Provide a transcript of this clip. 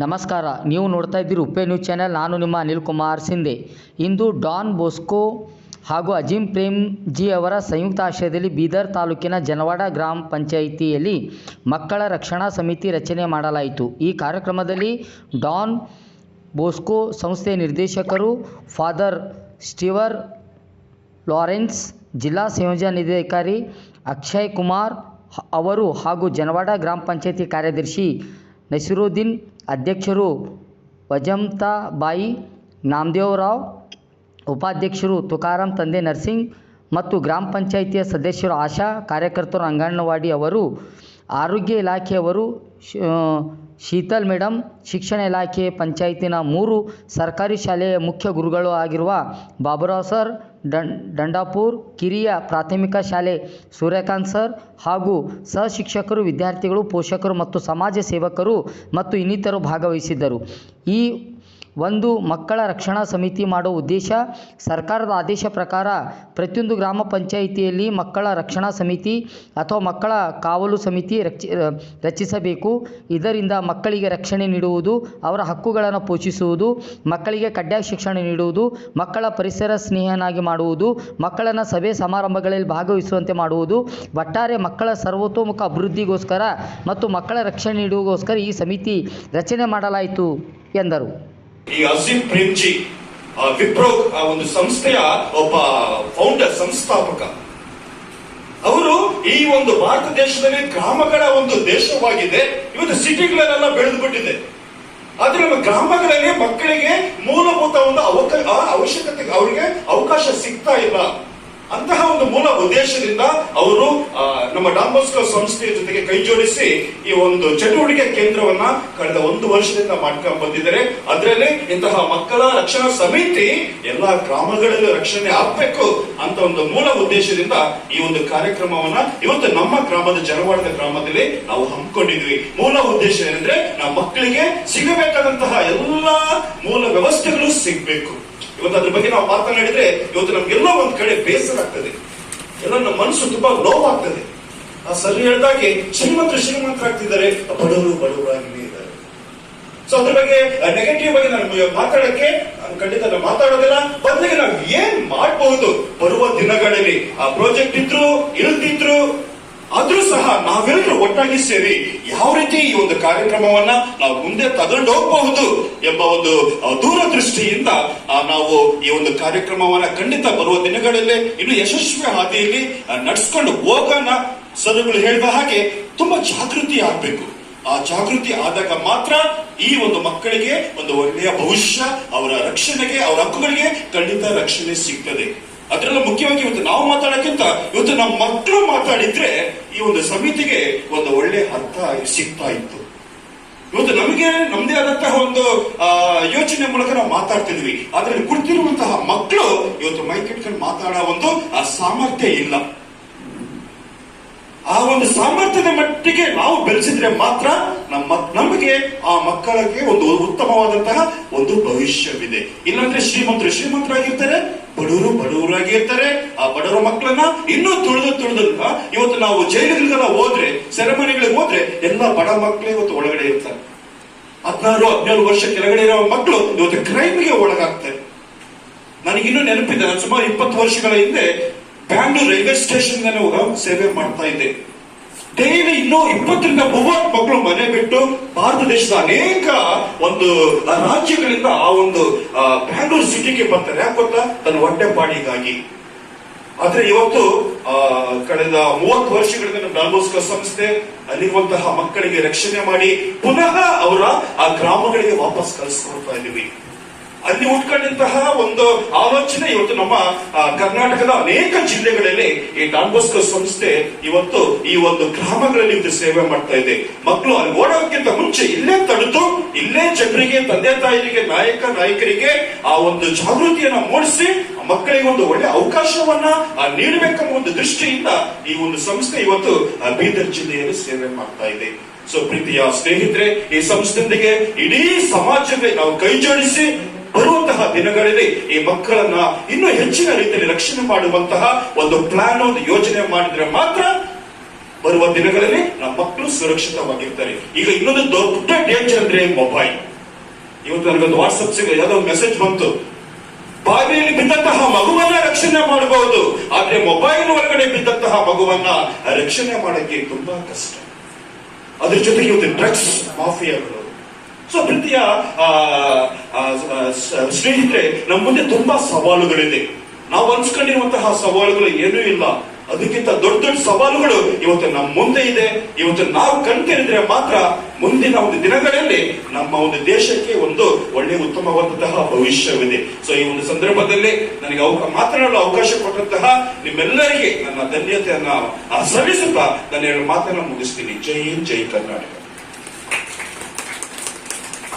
ನಮಸ್ಕಾರ, ನೀವು ನೋಡ್ತಾ ಇದ್ದೀರಿ ಉಪ್ಪೆ ನ್ಯೂಸ್ ಚಾನೆಲ್. ನಾನು ನಿಮ್ಮ ಅನಿಲ್ ಕುಮಾರ್ ಸಿಂಧೆ. ಇಂದು ಡಾನ್ ಬೊಸ್ಕೋ ಹಾಗೂ ಅಜೀಂ ಪ್ರೇಮ್ಜಿ ಅವರ ಸಂಯುಕ್ತ ಆಶ್ರಯದಲ್ಲಿ ಬೀದರ್ ತಾಲೂಕಿನ ಜನವಾಡ ಗ್ರಾಮ ಪಂಚಾಯಿತಿಯಲ್ಲಿ ಮಕ್ಕಳ ರಕ್ಷಣಾ ಸಮಿತಿ ರಚನೆ ಮಾಡಲಾಯಿತು. ಈ ಕಾರ್ಯಕ್ರಮದಲ್ಲಿ ಡಾನ್ ಬೊಸ್ಕೋ ಸಂಸ್ಥೆಯ ನಿರ್ದೇಶಕರು ಫಾದರ್ ಸ್ಟೀವರ್ ಲಾರೆನ್ಸ್, ಜಿಲ್ಲಾ ಸಂಯೋಜನಾಧಿಕಾರಿ ಅಕ್ಷಯ್ ಕುಮಾರ್ ಅವರು ಹಾಗೂ ಜನವಾಡ ಗ್ರಾಮ ಪಂಚಾಯಿತಿ ಕಾರ್ಯದರ್ಶಿ ನಸೀರುದ್ದೀನ್, ಅಧ್ಯಕ್ಷರು ವಜಂತಾಬಾಯಿ ನಾಮದೇವರಾವ್, ಉಪಾಧ್ಯಕ್ಷರು ತುಕಾರಾಮ್ ತಂದೆ ನರ್ಸಿಂಗ್ ಮತ್ತು ಗ್ರಾಮ ಪಂಚಾಯಿತಿಯ ಸದಸ್ಯರು ಆಶಾ ಕಾರ್ಯಕರ್ತರು, ಅಂಗನವಾಡಿ ಅವರು, ಆರೋಗ್ಯ ಇಲಾಖೆಯವರು, ಶೀತಲ್ ಮೇಡಮ್, ಶಿಕ್ಷಣ ಇಲಾಖೆ, ಪಂಚಾಯತಿನ 3 ಸರ್ಕಾರಿ ಶಾಲೆಯ ಮುಖ್ಯ ಗುರುಗಳು ಆಗಿರುವ ಬಾಬುರಾವ್ ಸರ್, ದಂಡಾಪುರ್ ಕಿರಿಯ ಪ್ರಾಥಮಿಕ ಶಾಲೆ ಸೂರ್ಯಕಾಂತ್ ಸರ್ ಹಾಗೂ ಸಹಶಿಕ್ಷಕರು, ವಿದ್ಯಾರ್ಥಿಗಳು, ಪೋಷಕರು ಮತ್ತು ಸಮಾಜ ಸೇವಕರು ಮತ್ತು ಇನ್ನಿತರರು ಭಾಗವಹಿಸಿದ್ದರು. ಈ ಒಂದು ಮಕ್ಕಳ ರಕ್ಷಣಾ ಸಮಿತಿ ಮಾಡುವ ಉದ್ದೇಶ, ಸರ್ಕಾರದ ಆದೇಶ ಪ್ರಕಾರ ಪ್ರತಿಯೊಂದು ಗ್ರಾಮ ಪಂಚಾಯಿತಿಯಲ್ಲಿ ಮಕ್ಕಳ ರಕ್ಷಣಾ ಸಮಿತಿ ಅಥವಾ ಮಕ್ಕಳ ಕಾವಲು ಸಮಿತಿ ರಚಿಸಬೇಕು. ಇದರಿಂದ ಮಕ್ಕಳಿಗೆ ರಕ್ಷಣೆ ನೀಡುವುದು, ಅವರ ಹಕ್ಕುಗಳನ್ನು ಪೋಷಿಸುವುದು, ಮಕ್ಕಳಿಗೆ ಕಡ್ಡಾಯ ಶಿಕ್ಷಣ ನೀಡುವುದು, ಮಕ್ಕಳ ಪರಿಸರ ಸ್ನೇಹಿಯನ್ನಾಗಿ ಮಾಡುವುದು, ಮಕ್ಕಳನ್ನು ಸಭೆ ಸಮಾರಂಭಗಳಲ್ಲಿ ಭಾಗವಹಿಸುವಂತೆ ಮಾಡುವುದು, ಒಟ್ಟಾರೆ ಮಕ್ಕಳ ಸರ್ವತೋಮುಖ ಅಭಿವೃದ್ಧಿಗೋಸ್ಕರ ಮತ್ತು ಮಕ್ಕಳ ರಕ್ಷಣೆ ನೀಡುವುದಕ್ಕೋಸ್ಕರ ಈ ಸಮಿತಿ ರಚನೆ ಮಾಡಲಾಯಿತು ಎಂದರು. ಈ ಅಜೀಂ ಪ್ರೇಮ್ಜಿ ವಿಪ್ರೋ ಒಂದು ಸಂಸ್ಥೆಯ ಒಬ್ಬ ಫೌಂಡರ್, ಸಂಸ್ಥಾಪಕ. ಅವರು ಈ ಒಂದು ಭಾರತ ದೇಶದಲ್ಲಿ ಗ್ರಾಮಗಳ ಒಂದು ದೇಶವಾಗಿದೆ. ಇವತ್ತು ಸಿಟಿಗಳಲ್ಲೆಲ್ಲ ಬೆಳೆದುಬಿಟ್ಟಿದೆ. ಆದ್ರೆ ನಮ್ಮ ಗ್ರಾಮಗಳಲ್ಲಿ ಮಕ್ಕಳಿಗೆ ಮೂಲಭೂತ ಒಂದು ಅವಶ್ಯಕತೆ, ಅವರಿಗೆ ಅವಕಾಶ ಸಿಗ್ತಾ ಇಲ್ಲ. ಅಂತಹ ಒಂದು ಮೂಲ ಉದ್ದೇಶದಿಂದ ಅವರು ನಮ್ಮ ಡಾನ್ ಬೊಸ್ಕೋ ಸಂಸ್ಥೆಯ ಜೊತೆಗೆ ಕೈ ಜೋಡಿಸಿ ಈ ಒಂದು ಚಟುವಟಿಕೆ ಕೇಂದ್ರವನ್ನ ಕಳೆದ 1 ವರ್ಷದಿಂದ ಮಾಡ್ಕೊಂಡು ಬಂದಿದ್ದಾರೆ. ಅದರಲ್ಲಿ ಇಂತಹ ಮಕ್ಕಳ ರಕ್ಷಣಾ ಸಮಿತಿ ಎಲ್ಲಾ ಗ್ರಾಮಗಳಲ್ಲಿ ರಕ್ಷಣೆ ಆಗ್ಬೇಕು ಅಂತ ಒಂದು ಮೂಲ ಉದ್ದೇಶದಿಂದ ಈ ಒಂದು ಕಾರ್ಯಕ್ರಮವನ್ನ ಇವತ್ತು ನಮ್ಮ ಗ್ರಾಮದ ಜನವಾಡದ ಗ್ರಾಮದಲ್ಲಿ ನಾವು ಹಮ್ಮಿಕೊಂಡಿದ್ವಿ. ಮೂಲ ಉದ್ದೇಶ ಏನಂದ್ರೆ ನಾವು ಮಕ್ಕಳಿಗೆ ಸಿಗಬೇಕಾದಂತಹ ಎಲ್ಲಾ ಮೂಲ ವ್ಯವಸ್ಥೆಗಳು ಸಿಗ್ಬೇಕು. ಇವತ್ತು ಅದ್ರ ಬಗ್ಗೆ ನಾವು ಮಾತನಾಡಿದ್ರೆ ಇವತ್ತು ನಮ್ಗೆಲ್ಲ ಒಂದ್ ಕಡೆ ಬೇಸರ ಆಗ್ತದೆ, ಎಲ್ಲ ನಮ್ಮ ಮನಸ್ಸು ತುಂಬಾ ನೋವಾಗ್ತದೆ. ಆ ಸರಿ ಹೇಳಿದಾಗೆ ಶ್ರೀಮಂತರಾಗ್ತಿದ್ದಾರೆ, ಬಡವರಾಗಿನೇ ಇದ್ದಾರೆ. ಸೊ ಅದ್ರ ಬಗ್ಗೆ ನೆಗೆಟಿವ್ ಆಗಿ ನಾನು ಮಾತಾಡಕ್ಕೆ ಖಂಡಿತ ಮಾತಾಡೋದಿಲ್ಲ. ಬದಲಿಗೆ ನಾವು ಏನ್ ಮಾಡಬಹುದು ಬರುವ ದಿನಗಳಲ್ಲಿ, ಆ ಪ್ರಾಜೆಕ್ಟ್ ಇದ್ರು ಇಳ್ದಿದ್ರು ಆದ್ರೂ ಸಹ ನಾವೆಲ್ಲರೂ ಒಟ್ಟಾಗಿ ಸೇರಿ ಯಾವ ರೀತಿ ಈ ಒಂದು ಕಾರ್ಯಕ್ರಮವನ್ನ ನಾವು ಮುಂದೆ ತಗೊಂಡು ಹೋಗಬಹುದು ಎಂಬ ಒಂದು ದೂರದೃಷ್ಟಿಯಿಂದ ನಾವು ಈ ಒಂದು ಕಾರ್ಯಕ್ರಮವನ್ನ ಖಂಡಿತ ಬರುವ ದಿನಗಳಲ್ಲಿ ಇನ್ನು ಯಶಸ್ವಿ ಹಾದಿಯಲ್ಲಿ ನಡೆಸ್ಕೊಂಡು ಹೋಗೋಣ. ಸರುಗಳು ಹೇಳಿದ ಹಾಗೆ ತುಂಬಾ ಜಾಗೃತಿ ಆಗ್ಬೇಕು. ಆ ಜಾಗೃತಿ ಆದಾಗ ಮಾತ್ರ ಈ ಒಂದು ಮಕ್ಕಳಿಗೆ ಒಂದು ಒಳ್ಳೆಯ ಭವಿಷ್ಯ, ಅವರ ರಕ್ಷಣೆಗೆ, ಅವರ ಹಕ್ಕುಗಳಿಗೆ ಖಂಡಿತ ರಕ್ಷಣೆ ಸಿಗ್ತದೆ. ಅದರಲ್ಲ ಮುಖ್ಯವಾಗಿ ಇವತ್ತು ನಾವು ಮಾತಾಡಕ್ಕಿಂತ ಇವತ್ತು ನಮ್ಮ ಮಕ್ಕಳು ಮಾತಾಡಿದ್ರೆ ಈ ಒಂದು ಸಮಿತಿಗೆ ಒಂದು ಒಳ್ಳೆ ಅರ್ಥ ಸಿಗ್ತಾ ಇತ್ತು. ಇವತ್ತು ನಮಗೆ ನಮ್ದೇ ಆದಂತಹ ಒಂದು ಯೋಚನೆ ಮೂಲಕ ನಾವು ಮಾತಾಡ್ತಿದ್ವಿ. ಆದ್ರೆ ಕುಳಿತಿರುವಂತಹ ಮಕ್ಕಳು ಇವತ್ತು ಮೈಕ್ ಇಟ್ಕೊಂಡು ಮಾತಾಡೋ ಒಂದು ಸಾಮರ್ಥ್ಯ ಇಲ್ಲ. ಆ ಒಂದು ಸಾಮರ್ಥ್ಯದ ಮಟ್ಟಿಗೆ ನಾವು ಬೆಳೆಸಿದ್ರೆ ಮಾತ್ರ ನಮಗೆ ಆ ಮಕ್ಕಳಿಗೆ ಒಂದು ಉತ್ತಮವಾದಂತಹ ಒಂದು ಭವಿಷ್ಯವಿದೆ. ಇಲ್ಲಾಂದ್ರೆ ಶ್ರೀಮಂತರಾಗಿರ್ತಾರೆ, ಬಡವರಾಗಿರ್ತಾರೆ. ಆ ಬಡವರ ಮಕ್ಕಳನ್ನ ಇನ್ನೂ ತುಳಿದು ಇವತ್ತು ನಾವು ಜೈಲುಗಳಿಗೆಲ್ಲ ಹೋದ್ರೆ, ಸೆರೆಮನಿಗಳಿಗೆ ಹೋದ್ರೆ ಎಲ್ಲ ಬಡ ಮಕ್ಕಳೇ ಇವತ್ತು ಒಳಗಡೆ ಇರ್ತಾರೆ. 16-17 ವರ್ಷ ಕೆಳಗಡೆ ಇರೋ ಮಕ್ಕಳು ಇವತ್ತು ಕ್ರೈಮ್ಗೆ ಒಳಗಾಗ್ತಾರೆ. ನನಗಿನ್ನೂ ನೆನಪಿದೆ, ನಾನು ಸುಮಾರು 20 ವರ್ಷಗಳ ಹಿಂದೆ ಬ್ಯಾಂಗ್ಳೂರ್ ರೈಲ್ವೆ ಸ್ಟೇಷನ್ ಸೇವೆ ಮಾಡ್ತಾ ಇದ್ದೆ. ಡೈಲಿ ಇನ್ನೂ 20-30 ಮಕ್ಕಳು ಮನೆ ಬಿಟ್ಟು ಭಾರತ ದೇಶದ ಅನೇಕ ಒಂದು ರಾಜ್ಯಗಳಿಂದ ಆ ಒಂದು ಬ್ಯಾಂಗ್ಳೂರ್ ಸಿಟಿಗೆ ಬರ್ತಾರೆ. ಯಾಕೆ ಗೊತ್ತಾ? ತನ್ನ ಹೊಟ್ಟೆಪಾಡಿಗಾಗಿ. ಆದ್ರೆ ಇವತ್ತು ಕಳೆದ 30 ವರ್ಷಗಳಿಂದ ನಮ್ಮ ಡಾನ್ ಬೊಸ್ಕೋ ಸಂಸ್ಥೆ ಅಲ್ಲಿರುವಂತಹ ಮಕ್ಕಳಿಗೆ ರಕ್ಷಣೆ ಮಾಡಿ ಪುನಃ ಅವರ ಆ ಗ್ರಾಮಗಳಿಗೆ ವಾಪಸ್ ಕಳಿಸ್ಕೊಡ್ತಾ ಇದೀವಿ. ಅಲ್ಲಿ ಉಟ್ಕೊಂಡಂತಹ ಒಂದು ಆಲೋಚನೆ ಇವತ್ತು ನಮ್ಮ ಕರ್ನಾಟಕದ ಅನೇಕ ಜಿಲ್ಲೆಗಳಲ್ಲಿ ಈ ಡಾನ್ ಬೊಸ್ಕೋ ಸಂಸ್ಥೆ ಇವತ್ತು ಈ ಒಂದು ಗ್ರಾಮಗಳಲ್ಲಿ ಇದು ಸೇವೆ ಮಾಡ್ತಾ ಇದೆ. ಮಕ್ಕಳು ಅಲ್ಲಿ ಓಡೋಕ್ಕಿಂತ ಮುಂಚೆ ಇಲ್ಲೇ ತಡೆದು, ಇಲ್ಲೇ ಜನರಿಗೆ, ತಂದೆ ತಾಯಿಗೆ, ನಾಯಕರಿಗೆ ಆ ಒಂದು ಜಾಗೃತಿಯನ್ನ ಮೂಡಿಸಿ ಮಕ್ಕಳಿಗೆ ಒಂದು ಒಳ್ಳೆ ಅವಕಾಶವನ್ನ ನೀಡಬೇಕೆಂಬ ಒಂದು ದೃಷ್ಟಿಯಿಂದ ಈ ಒಂದು ಸಂಸ್ಥೆ ಇವತ್ತು ಬೀದರ್ ಜಿಲ್ಲೆಯಲ್ಲಿ ಸೇವೆ ಮಾಡ್ತಾ ಇದೆ. ಸೊ ಪ್ರೀತಿಯ ಸ್ನೇಹಿತರೆ, ಈ ಸಂಸ್ಥೆಯೊಂದಿಗೆ ಇಡೀ ಸಮಾಜವೇ ನಾವು ಕೈ ಜೋಡಿಸಿ ಬರುವಂತಹ ದಿನಗಳಲ್ಲಿ ಈ ಮಕ್ಕಳನ್ನ ಇನ್ನೂ ಹೆಚ್ಚಿನ ರೀತಿಯಲ್ಲಿ ರಕ್ಷಣೆ ಮಾಡುವಂತಹ ಒಂದು ಪ್ಲಾನ್, ಒಂದು ಯೋಜನೆ ಮಾಡಿದ್ರೆ ಮಾತ್ರ ಬರುವ ದಿನಗಳಲ್ಲಿ ನಮ್ಮ ಮಕ್ಕಳು ಸುರಕ್ಷಿತವಾಗಿರ್ತಾರೆ. ಈಗ ಇನ್ನೊಂದು ದೊಡ್ಡ ಡೇಂಜರ್ ಅಂದ್ರೆ ಮೊಬೈಲ್. ಇವತ್ತು ನನಗೊಂದು ವಾಟ್ಸಪ್ ಯಾವುದೋ ಒಂದು ಮೆಸೇಜ್ ಬಂತು, ಬಾವಿಯಲ್ಲಿ ಬಿದ್ದಂತಹ ಮಗುವನ್ನ ರಕ್ಷಣೆ ಮಾಡಬಹುದು, ಆದ್ರೆ ಮೊಬೈಲ್ ಒಳಗಡೆ ಬಿದ್ದಂತಹ ಮಗುವನ್ನ ರಕ್ಷಣೆ ಮಾಡಕ್ಕೆ ತುಂಬಾ ಕಷ್ಟ. ಅದ್ರ ಜೊತೆಗೆ ಇವತ್ತು ಡ್ರಗ್ಸ್ ಮಾಫಿಯಾಗಳು. ಸೊ ಪ್ರೀತಿಯ ಸ್ನೇಹಿತರೆ, ನಮ್ಮ ಮುಂದೆ ತುಂಬಾ ಸವಾಲುಗಳಿದೆ. ನಾವು ಅನ್ಸ್ಕೊಂಡಿರುವಂತಹ ಸವಾಲುಗಳು ಏನೂ ಇಲ್ಲ, ಅದಕ್ಕಿಂತ ದೊಡ್ಡ ದೊಡ್ಡ ಸವಾಲುಗಳು ಇವತ್ತು ನಮ್ಮ ಮುಂದೆ ಇದೆ. ಇವತ್ತು ನಾವು ಕಣ್ತೆರೆದ್ರೆ ಮಾತ್ರ ಮುಂದಿನ ಒಂದು ದಿನಗಳಲ್ಲಿ ನಮ್ಮ ಒಂದು ದೇಶಕ್ಕೆ ಒಂದು ಒಳ್ಳೆ ಉತ್ತಮವಾದಂತಹ ಭವಿಷ್ಯವಿದೆ. ಸೊ ಈ ಒಂದು ಸಂದರ್ಭದಲ್ಲಿ ನನಗೆ ಮಾತನಾಡಲು ಅವಕಾಶ ಕೊಟ್ಟಂತಹ ನಿಮ್ಮೆಲ್ಲರಿಗೆ ನನ್ನ ಧನ್ಯತೆಯನ್ನ ಸಲ್ಲಿಸುತ್ತಾ ನನ್ನ ಮಾತನ್ನ ಮುಗಿಸ್ತೀನಿ. ಜೈ ಹಿಂದ್, ಜೈ ಕರ್ನಾಟಕ.